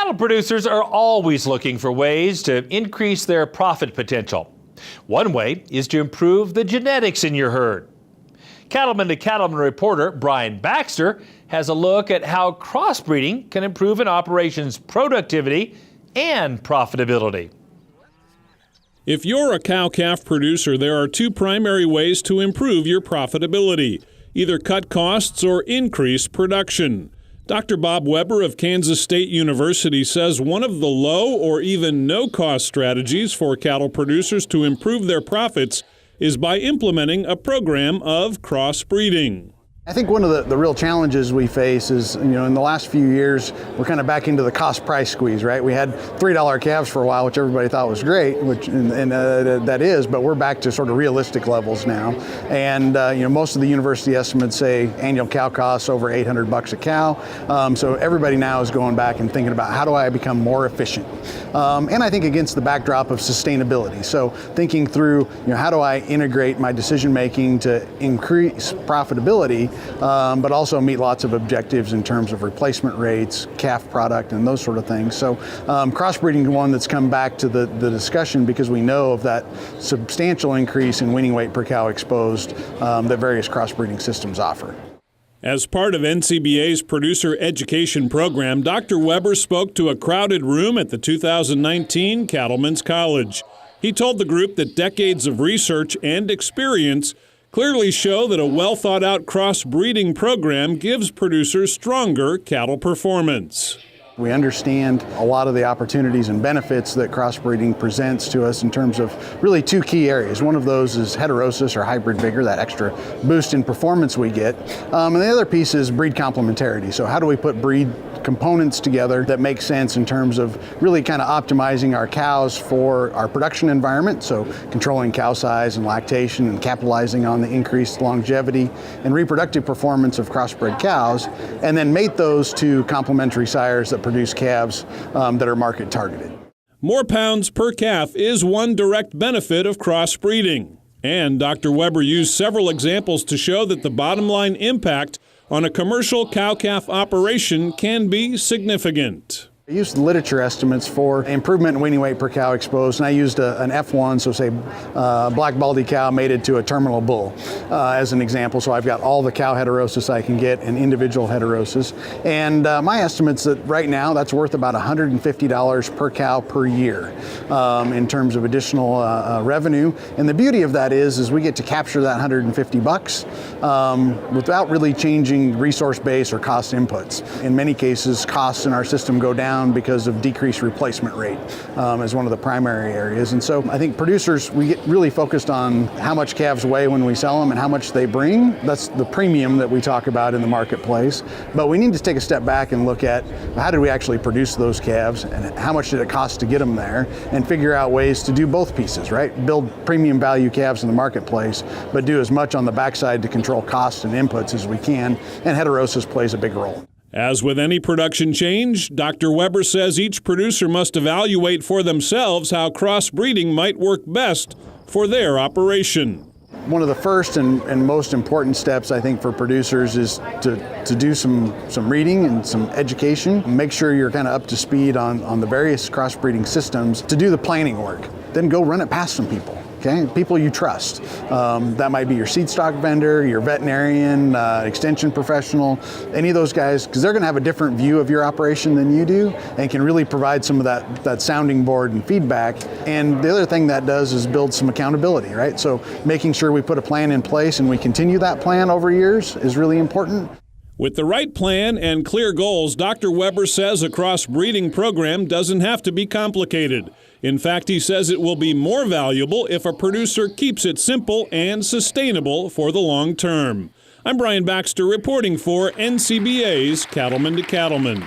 Cattle producers are always looking for ways to increase their profit potential. One way is to improve the genetics in your herd. Cattleman to Cattlemen reporter Brian Baxter has a look at how crossbreeding can improve an operation's productivity and profitability. If you're a cow-calf producer, there are two primary ways to improve your profitability: either cut costs or increase production. Dr. Bob Weber of Kansas State University says one of the low or even no-cost strategies for cattle producers to improve their profits is by implementing a program of crossbreeding. I think one of the real challenges we face is, in the last few years, we're kind of back into the cost price squeeze, right? We had $3 calves for a while, which everybody thought was great, that is, but we're back to sort of realistic levels now. And, most of the university estimates say annual cow costs over $800 a cow. So everybody now is going back and thinking about how do I become more efficient? And I think against the backdrop of sustainability. So thinking through, how do I integrate my decision making to increase profitability, but also meet lots of objectives in terms of replacement rates, calf product, and those sort of things. So crossbreeding is one that's come back to the discussion because we know of that substantial increase in weaning weight per cow exposed that various crossbreeding systems offer. As part of NCBA's producer education program, Dr. Weber spoke to a crowded room at the 2019 Cattlemen's College. He told the group that decades of research and experience clearly show that a well-thought-out crossbreeding program gives producers stronger cattle performance. We understand a lot of the opportunities and benefits that crossbreeding presents to us in terms of really two key areas. One of those is heterosis or hybrid vigor, that extra boost in performance we get. And the other piece is breed complementarity. So how do we put breed components together that make sense in terms of really kind of optimizing our cows for our production environment, so controlling cow size and lactation and capitalizing on the increased longevity and reproductive performance of crossbred cows, and then mate those to complementary sires that produce calves that are market targeted. More pounds per calf is one direct benefit of crossbreeding. And Dr. Weber used several examples to show that the bottom line impact on a commercial cow-calf operation can be significant. I used literature estimates for improvement in weaning weight per cow exposed, and I used an F1, so say black baldy cow mated to a terminal bull as an example. So I've got all the cow heterosis I can get and individual heterosis. And my estimate's that right now that's worth about $150 per cow per year in terms of additional revenue. And the beauty of that is we get to capture that $150 without really changing resource base or cost inputs. In many cases, costs in our system go down because of decreased replacement rate as one of the primary areas. And so I think producers, we get really focused on how much calves weigh when we sell them and how much they bring. That's the premium that we talk about in the marketplace. But we need to take a step back and look at how did we actually produce those calves and how much did it cost to get them there, and figure out ways to do both pieces, right? Build premium value calves in the marketplace, but do as much on the backside to control costs and inputs as we can, and heterosis plays a big role. As with any production change, Dr. Weber says each producer must evaluate for themselves how crossbreeding might work best for their operation. One of the first and most important steps, I think, for producers is to do some reading and some education. Make sure you're kind of up to speed on the various crossbreeding systems to do the planning work. Then go run it past some people. Okay, people you trust. That might be your seed stock vendor, your veterinarian, extension professional, any of those guys, because they're going to have a different view of your operation than you do and can really provide some of that sounding board and feedback. And the other thing that does is build some accountability, right? So making sure we put a plan in place and we continue that plan over years is really important. With the right plan and clear goals, Dr. Weber says a crossbreeding program doesn't have to be complicated. In fact, he says it will be more valuable if a producer keeps it simple and sustainable for the long term. I'm Brian Baxter reporting for NCBA's Cattlemen to Cattlemen.